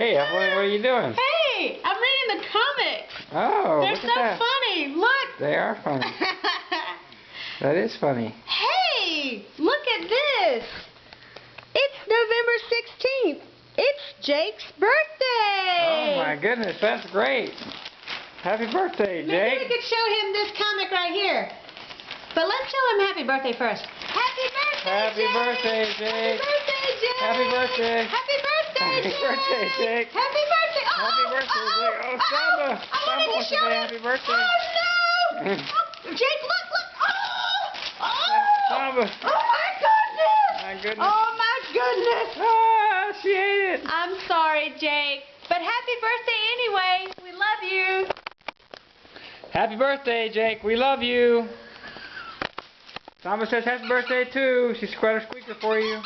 Hey, Evelyn, what are you doing? Hey, I'm reading the comics. Oh, They're look so at that. funny. Look. They are funny. That is funny. Hey, look at this. It's November 16th. It's Jake's birthday. Oh my goodness, that's great. Happy birthday, Maybe Jake. we could show him this comic right here. But let's show him happy birthday first. Happy birthday, Happy Jake. birthday, Jake. Happy birthday, Jake. Happy birthday. Happy birthday, Happy Jake. birthday, Jake. Happy birthday. Oh, Happy birthday, Jake. Oh, Samba. I Samba wanted to wants to show say him. happy birthday. Oh, no. Jake, look. Oh. Samba. Oh, my goodness. My goodness. Oh, my goodness. Ah, she ate it. I'm sorry, Jake. But happy birthday anyway. We love you. Happy birthday, Jake. We love you. Samba says happy birthday too. She's got a squeaker for you.